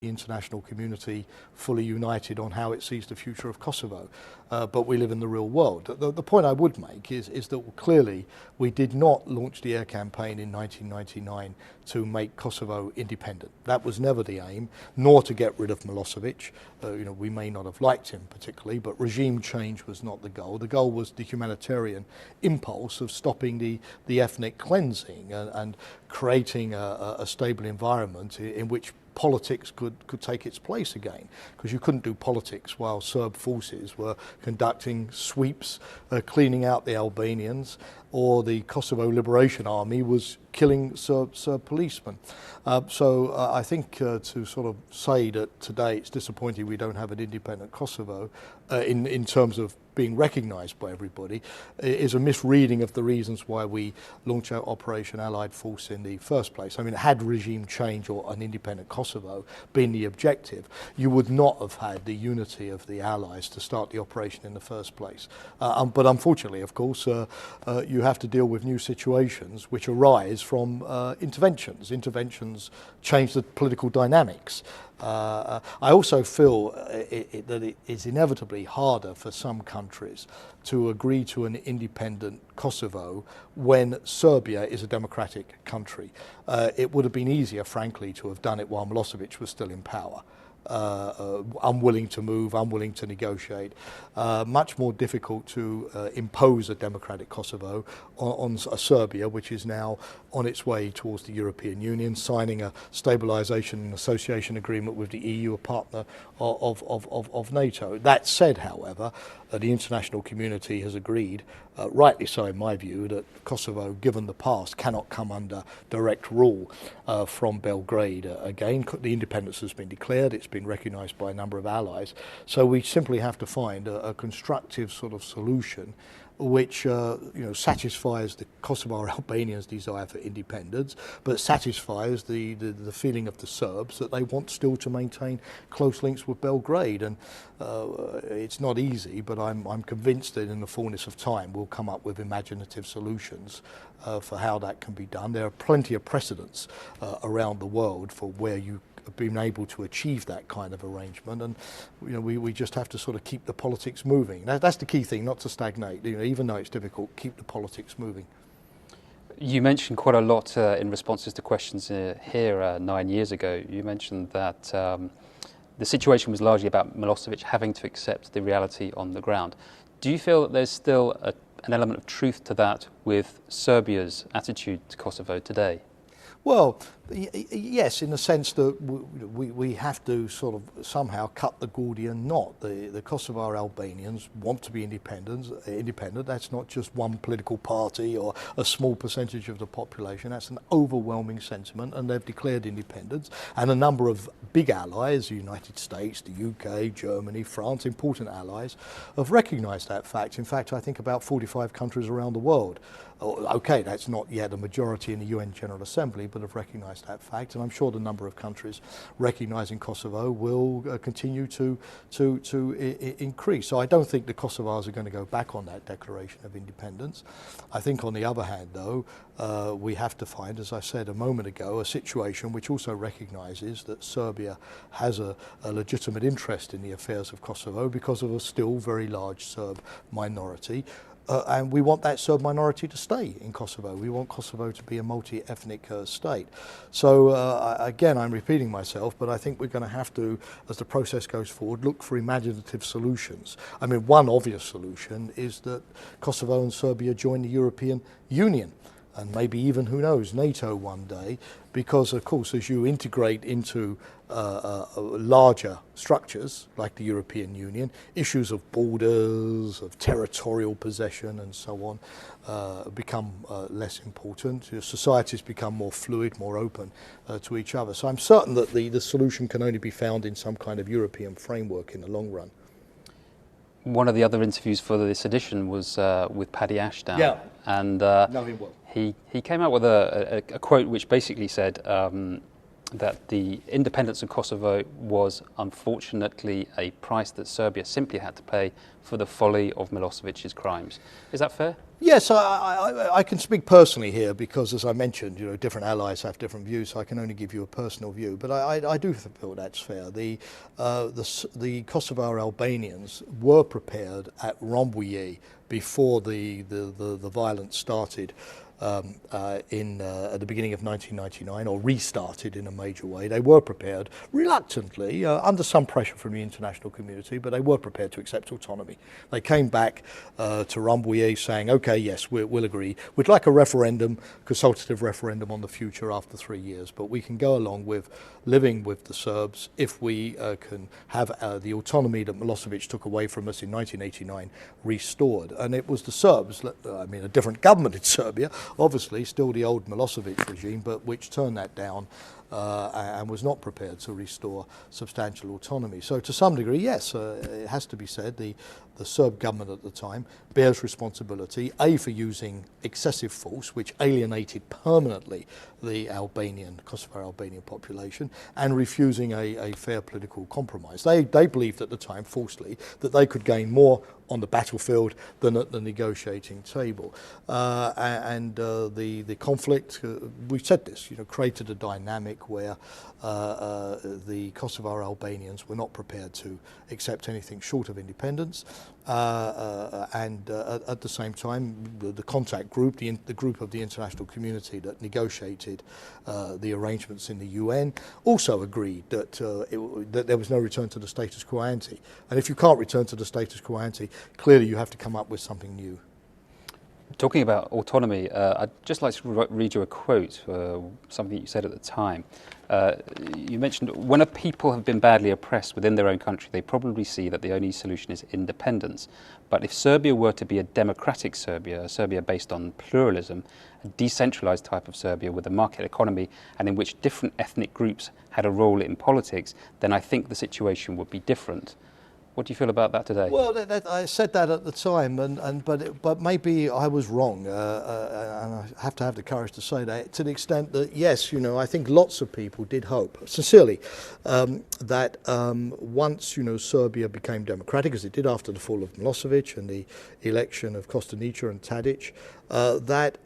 the international community fully united on how it sees the future of Kosovo. But we live in the real world. The point I would make is that clearly we did not launch the air campaign in 1999 to make Kosovo independent. That was never the aim, nor to get rid of Milosevic. We may not have liked him particularly, but regime change was not the goal. The goal was the humanitarian impulse of stopping the ethnic cleansing and creating a stable environment in which politics could take its place again, because you couldn't do politics while Serb forces were conducting sweeps, cleaning out the Albanians, or the Kosovo Liberation Army was killing Serb policemen. So I think to sort of say that today it's disappointing we don't have an independent Kosovo in terms of being recognised by everybody is a misreading of the reasons why we launched our Operation Allied Force in the first place. I mean, had regime change or an independent Kosovo been the objective, you would not have had the unity of the Allies to start the operation in the first place. But unfortunately, of course, you have to deal with new situations which arise from interventions. Interventions change the political dynamics. I also feel that it is inevitably harder for some countries to agree to an independent Kosovo when Serbia is a democratic country. It would have been easier, frankly, to have done it while Milosevic was still in power. Unwilling to move, unwilling to negotiate. Much more difficult to impose a democratic Kosovo on Serbia, which is now on its way towards the European Union, signing a stabilisation and association agreement with the EU, a partner of NATO. That said, however, the international community has agreed, rightly so in my view, that Kosovo, given the past, cannot come under direct rule from Belgrade again. The independence has been declared, it's been recognised by a number of allies, so we simply have to find a constructive sort of solution which satisfies the Kosovo Albanians' desire for independence, but satisfies the feeling of the Serbs that they want still to maintain close links with Belgrade. And it's not easy, but I'm convinced that in the fullness of time we'll come up with imaginative solutions for how that can be done. There are plenty of precedents around the world for where you have been able to achieve that kind of arrangement, and we just have to sort of keep the politics moving. That's the key thing, not to stagnate. Even though it's difficult, keep the politics moving. You mentioned quite a lot in responses to questions here 9 years ago. You mentioned that the situation was largely about Milosevic having to accept the reality on the ground. Do you feel that there's still an element of truth to that with Serbia's attitude to Kosovo today? Well, yes, in the sense that we have to sort of somehow cut the Gordian knot. The Kosovo Albanians want to be independent. That's not just one political party or a small percentage of the population. That's an overwhelming sentiment, and they've declared independence. And a number of big allies, the United States, the UK, Germany, France, important allies, have recognised that fact. In fact, I think about 45 countries around the world. Okay, that's not yet a majority in the UN General Assembly, but have recognised that fact, and I'm sure the number of countries recognising Kosovo will continue to increase. So I don't think the Kosovars are going to go back on that declaration of independence. I think, on the other hand, though, we have to find, as I said a moment ago, a situation which also recognises that Serbia has a legitimate interest in the affairs of Kosovo because of a still very large Serb minority. And we want that Serb minority to stay in Kosovo. We want Kosovo to be a multi-ethnic state. So again, I'm repeating myself, but I think we're going to have to, as the process goes forward, look for imaginative solutions. I mean, one obvious solution is that Kosovo and Serbia join the European Union, and maybe even, who knows, NATO one day, because of course as you integrate into larger structures like the European Union, issues of borders, of territorial possession and so on become less important. Your societies become more fluid, more open to each other. So I'm certain that the solution can only be found in some kind of European framework in the long run. One of the other interviews for this edition was with Paddy Ashdown. Yeah, and know him well. He came out with a quote which basically said, that the independence of Kosovo was unfortunately a price that Serbia simply had to pay for the folly of Milosevic's crimes. Is that fair? Yes, I can speak personally here because, as I mentioned, different allies have different views. So I can only give you a personal view, but I do feel that's fair. The Kosovo Albanians were prepared at Rambouillet before the violence started. At the beginning of 1999, or restarted in a major way. They were prepared, reluctantly, under some pressure from the international community, but they were prepared to accept autonomy. They came back to Rambouillet saying, okay, yes, we'll agree. We'd like a referendum, consultative referendum on the future after 3 years, but we can go along with living with the Serbs if we can have the autonomy that Milosevic took away from us in 1989 restored. And it was the Serbs, I mean, a different government in Serbia, obviously still the old Milosevic regime, but which turned that down and was not prepared to restore substantial autonomy. So to some degree, yes, it has to be said, the Serb government at the time bears responsibility, A, for using excessive force, which alienated permanently the Kosovo Albanian population, and refusing a fair political compromise. They believed at the time, falsely, that they could gain more on the battlefield than at the negotiating table. The conflict, we've said this, created a dynamic where the Kosovo Albanians were not prepared to accept anything short of independence. At the same time, the contact group, the group of the international community that negotiated the arrangements in the UN, also agreed that that there was no return to the status quo ante. And if you can't return to the status quo ante, clearly you have to come up with something new. Talking about autonomy, I'd just like to read you a quote, something you said at the time. You mentioned, when a people have been badly oppressed within their own country, they probably see that the only solution is independence. But if Serbia were to be a democratic Serbia, a Serbia based on pluralism, a decentralized type of Serbia with a market economy and in which different ethnic groups had a role in politics, then I think the situation would be different. What do you feel about that today? Well, I said that at the time, but maybe I was wrong, and I have to have the courage to say that, to the extent that, yes, I think lots of people did hope, sincerely, that once, Serbia became democratic, as it did after the fall of Milosevic and the election of Kostunica and Tadic, that